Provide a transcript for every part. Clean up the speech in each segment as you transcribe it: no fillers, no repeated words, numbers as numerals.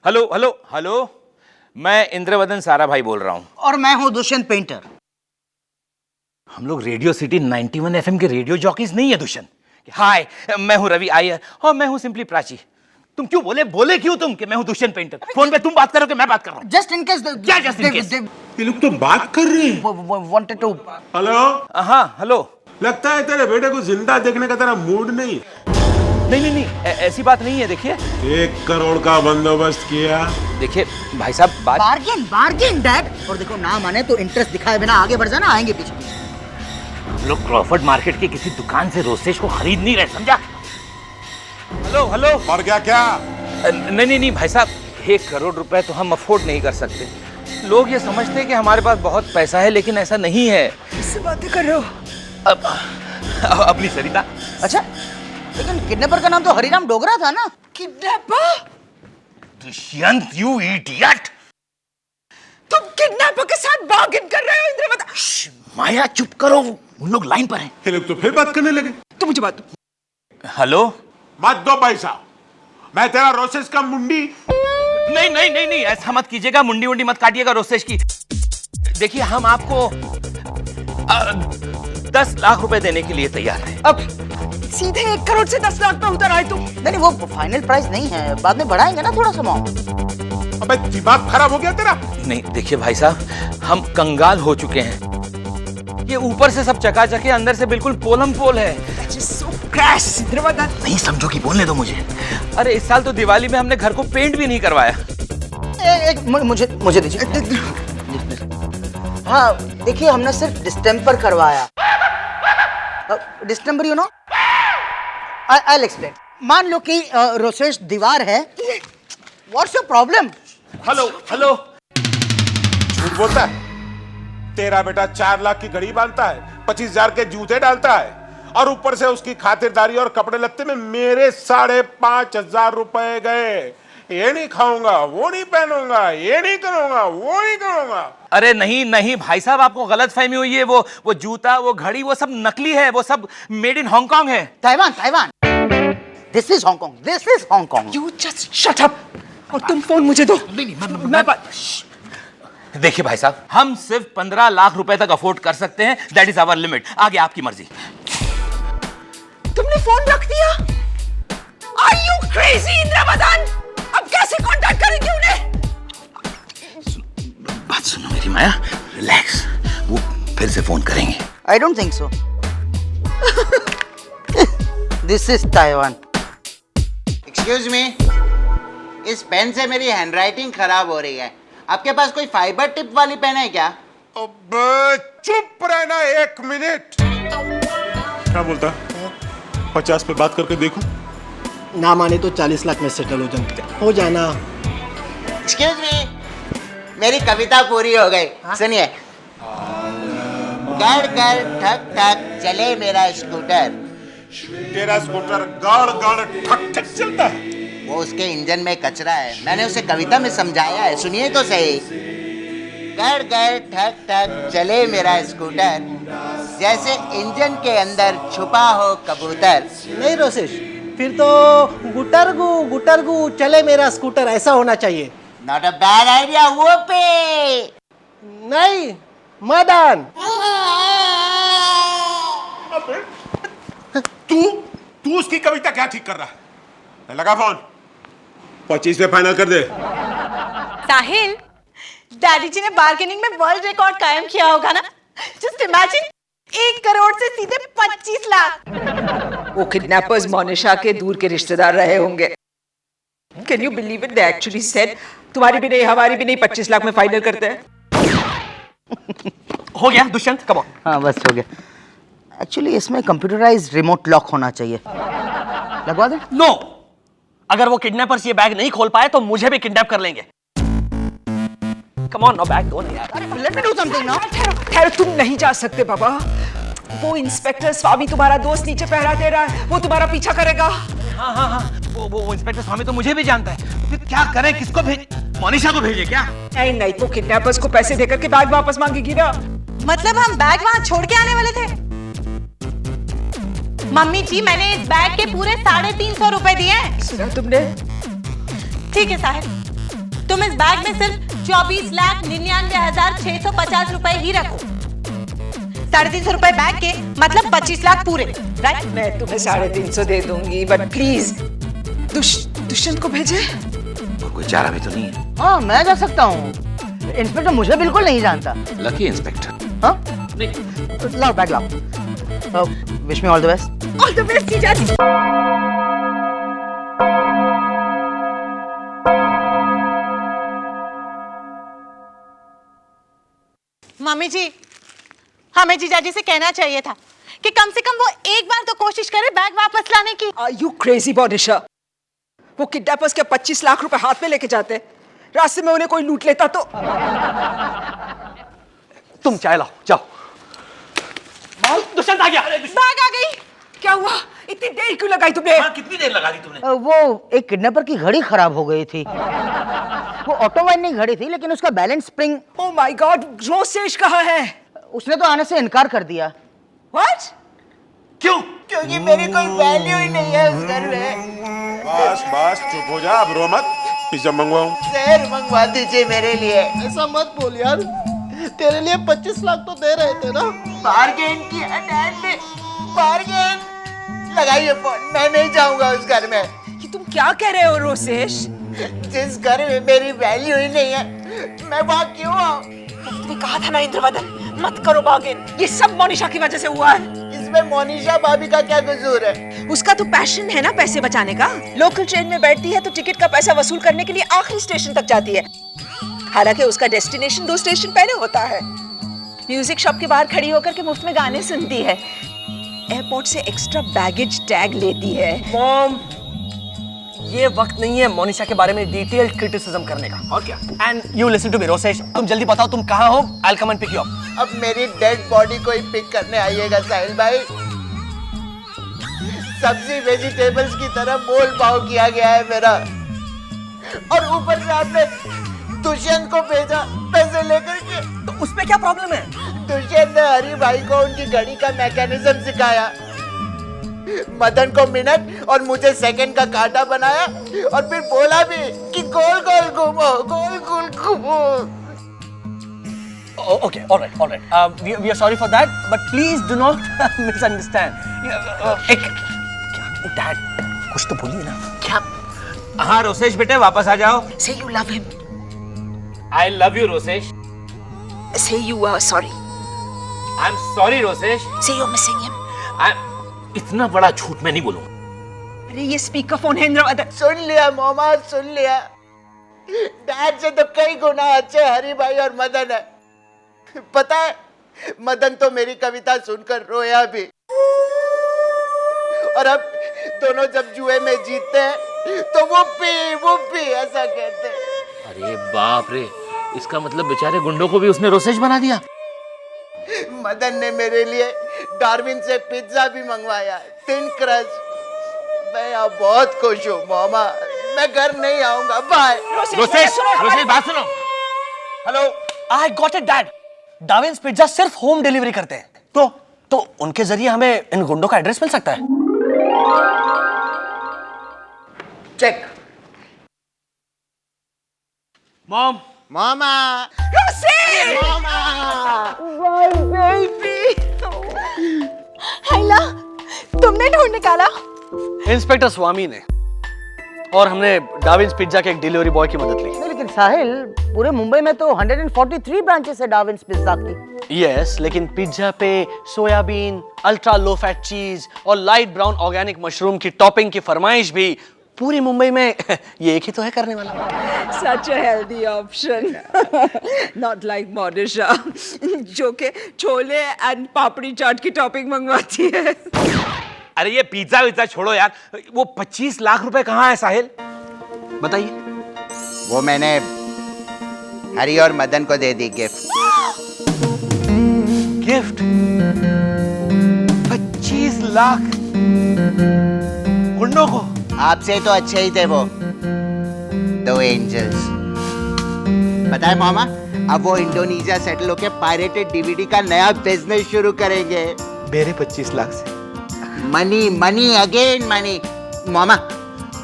Hello hello hello, मैं इंद्रवदन सारा भाई बोल रहा हूँ। और मैं हूँ दुष्यंत पेंटर। हम लोग रेडियो सिटी 91 एफएम के रेडियो जॉकीज नहीं है दुष्यंत। हाय, मैं हूँ रवि आयर और मैं हूँ सिंपली प्राची। तुम क्यों बोले क्यों तुम कि मैं हूँ दुष्यंत पेंटर? फोन पे तुम बात करो कि मैं बात कर रहा हूँ? Just in case. क्या जस्ट इन केस? ये लोग तो बात कर रहे हैं। Wanted to. हेलो, हाँ हेलो। लगता है तेरे बेटे को जिंदा देखने का तेरा मूड नहीं। नहीं, ऐसी बात नहीं है। देखिए 1 करोड़ का बंदोबस्त किया। देखिए भाई साहब, बात बार्गेन डैड। और देखो ना माने तो इंटरेस्ट दिखाए बिना आगे बढ़ जाना, आएंगे पीछे। हम लोग क्रॉफर्ड मार्केट की किसी दुकान से रोसेज को खरीद नहीं रहे, समझा? Hello hello. और क्या? नहीं भाई साहब, 1 करोड़ रुपए तो हम अफोर्ड नहीं कर सकते। लोग ये समझते हैं कि हमारे पास बहुत पैसा है, लेकिन ऐसा नहीं है। किससे बातें कर रहे हो? अपनी सरिता। अच्छा, लेकिन किडनैपर का नाम तो हरिराम डोगरा था ना? किडनैपर? Dushyant, you idiot! तुम किडनैपर के साथ बार्गेन कर रहे हो इंद्रवदन? माया चुप करो, उन लोग लाइन पर हैं। ये लोग तो फिर बात करने लगे। तुम मुझे बात दो। हेलो। मत दो पैसा, मैं तेरा रोसेस का मुंडी। नहीं, ऐसा मत कीजिएगा। मुंडी वुंडी मत काटिएगा रोसेज की। देखिए हम आपको 10 लाख रुपए देने के लिए तैयार हैं। अब सीधे 1 करोड़ से 10 लाख पे उतर आए तुम? नहीं, वो फाइनल प्राइस नहीं है, बाद में बढ़ाएंगे ना थोड़ा सा अमाउंट। अबे दिमाग खराब हो गया तेरा? नहीं देखिए भाई साहब, हम कंगाल हो चुके हैं। ये ऊपर से सब चकाचक है, अंदर से बिल्कुल पोलम पोल है। इंद्रवदन, नहीं समझो कि बोलने दो मुझे। अरे इस साल तो दिवाली में हमने घर को पेंट भी नहीं करवाया। मुझे दीजिए। हाँ देखिए, हमने सिर्फ डिस्टेम्पर करवाया। Distemper, you know, I explain. मान लो कि रोसेश दीवार है। What's your problem? हेलो। झूठ बोलता है? तेरा बेटा 4 लाख की घड़ी बांधता है, 25,000 के जूते डालता है, और ऊपर से उसकी खातिरदारी और कपड़े लत्ते में मेरे 5,500 रुपए गए। ये नहीं खाऊंगा, वो नहीं पहनूंगा, ये नहीं करूंगा, वो नहीं करूंगा। अरे नहीं भाई साहब, आपको गलतफहमी हुई है। वो जूता, वो घड़ी, वो सब नकली है। वो सब मेड इन हांगकांग है। Taiwan. This is Hong Kong. You just shut up. और तुम फोन मुझे दो। मैं देखिए भाई साहब, हम सिर्फ 15 लाख रुपए तक अफोर्ड कर सकते हैं। That is our limit. आगे आपकी मर्जी। तुमने फोन रख दिया? Are you crazy Indravadan? अब कैसे कांटेक्ट करेंगे उन्हें? बात सुनो मेरी माया, रिलैक्स। वो फिर से फोन करेंगे। I don't think so. This is Taiwan. Excuse me, इस पेन से मेरी हैंडराइटिंग खराब हो रही है। आपके पास कोई फाइबर टिप वाली पेन है क्या? अबे चुप रहना 1 मिनट। क्या बोलता? 50 पे बात करके देखूं? ना माने तो 40 लाख में सेटल हो जाना। एक्सक्यूज मी, मेरी कविता पूरी हो गई। सुनिए। गड़ गड़ ठक ठक चले मेरा स्कूटर। तेरा स्कूटर गड़ ठक ठक चलता है। वो उसके इंजन में कचरा है, मैंने उसे कविता में समझाया है, सुनिए तो सही। गड़ गड़ ठक ठक चले मेरा स्कूटर, जैसे इंजन के अंदर छुपा हो कबूतर। नहीं रोसेश, फिर तो गुटरगु चले मेरा स्कूटर ऐसा होना चाहिए। Not a bad idea. वो पे नहीं, मदन। तू उसकी कविता क्या ठीक कर रहा है? लगा फोन। 25 पे फाइनल कर दे। साहिल, डैडी जी ने बार्गेनिंग में वर्ल्ड रिकॉर्ड कायम किया होगा ना? जस्ट इमेजिन, 1 करोड़ से सीधे 25 लाख। वो किडनैपर्स मोनिशा के दूर के रिश्तेदार रहे होंगे। Can you believe it? They actually said, तुम्हारी भी नहीं हमारी भी नहीं, 25 लाख में फाइनल करते हैं। हो गया दुष्यंत, कम ऑन। हाँ बस हो गया। एक्चुअली इसमें कंप्यूटराइज्ड रिमोट लॉक होना चाहिए। लगवा दे? नो, अगर वो किडनैपर्स ये बैग नहीं खोल पाए तो मुझे भी किडनैप कर लेंगे। कम ऑन, नो बैग दो ना यार। Let me do something now. ठहरो, तुम नहीं जा सकते बाबा। वो इंस्पेक्टर स्वामी तुम्हारा दोस्त नीचे पहरा दे रहा है, वो तुम्हारा पीछा करेगा। हाँ, वो इंस्पेक्टर स्वामी तो मुझे भी जानता है। फिर क्या करें, किसको भेज? मोनिशा को भेजे क्या? नहीं, तो किडनैपर्स को पैसे देकर के बैग वापस मांगेगी ना। मतलब हम बैग वहाँ छोड़ के आने वाले थे? मम्मी जी, मैंने इस बैग के पूरे 350 रुपए दिए हैं। सुना तुमने? ठीक है साहिल, तुम इस बैग में सिर्फ 24,99,650 रुपए ही रखो। 350 रुपए बैग के मतलब 25 लाख पूरे, राइट? मैं तुम्हें 350 दे दूंगी, बट प्लीज दुष्यंत को भेजे। कोई चारा भी तो नहीं है। हाँ, मैं जा सकता हूँ। इंस्पेक्टर मुझे बिल्कुल नहीं जानता। Lucky inspector. हाँ? नहीं। लाओ बैग लाओ। Wish me all the best. All the best जीजा जी। मम्मी जी, हमें जीजाजी से कहना चाहिए था कि कम से कम वो एक बार तो कोशिश करे बैग वापस लाने की। Are you crazy Monisha? वो किडनैपर्स के 25 लाख रुपए हाथ में लेके जाते, रास्ते में उन्हें कोई लूट लेता तो। तुम चाय लाओ, जाओ। दुष्यंत आ गया। बैग आ गई। क्या हुआ? इतनी देर क्यों लगाई तुमने? हाँ, कितनी देर लगा दी तुमने? वो एक किडनैपर की घड़ी खराब हो गई थी। वो ऑटोमाइनिंग घड़ी थी, लेकिन उसका balance spring. Oh my God, Rosesh कहाँ है? उसने तो आने से इनकार कर दिया। व्हाट? क्यों? क्योंकि मेरी कोई वैल्यू ही नहीं है उस घर में। बस बस चुप हो जा, अब रो मत। पिज्जा मंगवाऊं? शहर मंगवा दीजिए मेरे लिए। ऐसा मत बोल यार, तेरे लिए 25 लाख तो दे रहे थे ना। बार्गेन किया डैड ने, बार्गेन। लगाइए फोन, मैं नहीं जाऊंगा उस घर में। ये तुम क्या कह रहे हो रोसेश? जिस घर में मेरी वैल्यू ही नहीं है, मैं वहाँ क्यों आऊँ? तुम्हें कहा था ना इंद्रवदन, मत करो बार्गेन। ये सब मोनिशा की वजह से हुआ है। इसमें मोनिशा भाभी का क्या कसूर है? उसका तो पैशन है ना पैसे बचाने का। लोकल ट्रेन में बैठती है तो टिकट का पैसा वसूल करने के लिए आखिरी स्टेशन तक जाती है। हालांकि उसका डेस्टिनेशन 2 स्टेशन पहले होता है। म्यूजिक शॉप के बाहर खड़ी होकर के मुफ्त में गाने सुनती है। एयरपोर्ट से एक्स्ट्रा बैगेज टैग लेती है। मॉम, ये वक्त नहीं है मोनिशा के बारे में डिटेल्ड क्रिटिसिज्म करने का। और क्या? And you listen to me Rosesh, तुम जल्दी बताओ तुम कहाँ हो। I will come and pick you up. अब मेरी डेड बॉडी को ही पिक करने आइएगा साहिल भाई। सब्जी वेजिटेबल्स की तरह मोल भाव किया गया है मेरा, और ऊपर से आपने दुष्यंत को भेजा पैसे लेकर के। तो उसमें क्या प्रॉब्लम है? दुष्यंत ने हरि भाई को उनकी घड़ी का मैकेनिज्म सिखाया, मदन को मिनट और मुझे सेकंड का कांटा बनाया, और फिर बोला भी कि गोल गोल घूमो, गोल गोल घूमो। Okay, all right. We are sorry for that, but please do not misunderstand. Dad, कुछ तो बोलिए ना। क्या? हाँ रोसेश बेटे, वापस आ जाओ। Say you love him. I love you Rosesh. Say you are sorry. I'm sorry Rosesh. Say you're missing him. इतना बड़ा झूठ मैं नहीं बोलूंगा। अरे ये स्पीकर फोन है इंद्रवदन। सुन लिया मोमा, सुन लिया। डैड से तो कई गुना अच्छे हरि भाई और मदन है। पता है, मदन तो मेरी कविता सुनकर रोया भी, और अब दोनों जब जुए में जीतते हैं तो वो भी ऐसा कहते हैं। अरे बाप रे, इसका मतलब बेचारे गुंडों को भी उसने रोसेश बना दिया। मदन ने मेरे लिए डार्विन से पिज्जा भी मंगवाया, थिन क्रस्ट। मैं अब बहुत खुश हूँ मामा, मैं घर नहीं आऊंगा, बाय। रोसेश बात सुनो। Hello, I got it dad. डाविन्स पिज्जा सिर्फ होम डिलीवरी करते हैं, तो उनके जरिए हमें इन गुंडों का एड्रेस मिल सकता है। चेक। मॉम, मामा, हैला, तुमने ढूंढ निकाला? इंस्पेक्टर स्वामी ने, और हमने डाविन्स पिज्जा के एक डिलीवरी बॉय की मदद ली। नहीं, लेकिन साहिल, पूरे मुंबई में तो 143 ब्रांचेस है डाविन्स पिज्जा की। यस, लेकिन पिज्जा पे सोयाबीन, अल्ट्रा लो फैट चीज और लाइट ब्राउन ऑर्गेनिक मशरूम की टॉपिंग की फरमाइश भी पूरी मुंबई में ये एक ही तो है करने वाला। Such a healthy option. Not like Monisha, जो के छोले एंड पापड़ी चाट की टॉपिंग मंगवाती है। अरे ये पिज्जा विज्जा छोड़ो यार, वो 25 लाख रुपए कहाँ है साहिल? बताइए। वो मैंने हरि और मदन को दे दी गिफ्ट। गिफ्ट? 25 लाख गुंडों को? आपसे तो अच्छे ही थे वो 2 एंजल्स। पता है मामा, अब वो इंडोनेशिया सेटल होके पायरेटेड डीवीडी का नया बिजनेस शुरू करेंगे। मेरे 25 लाख से? Money money again money. मामा,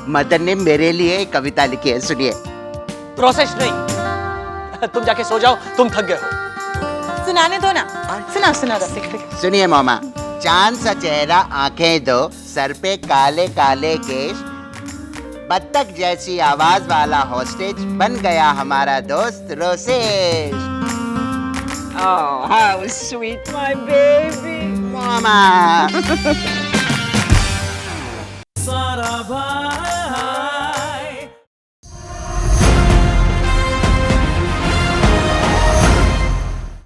मदन ने मेरे लिए एक कविता लिखी है, सुनिए। प्रोसेस नहीं। तुम जाके सो जाओ, तुम थक गए हो। सुनाने दो ना, सुना रसिक। सुनिए मामा, चांद सा चेहरा, आंखें दो, सर पे काले काले केश, बत्तख जैसी आवाज वाला हॉस्टेज बन गया हमारा दोस्त Rosesh. Oh, how sweet, my baby. Mama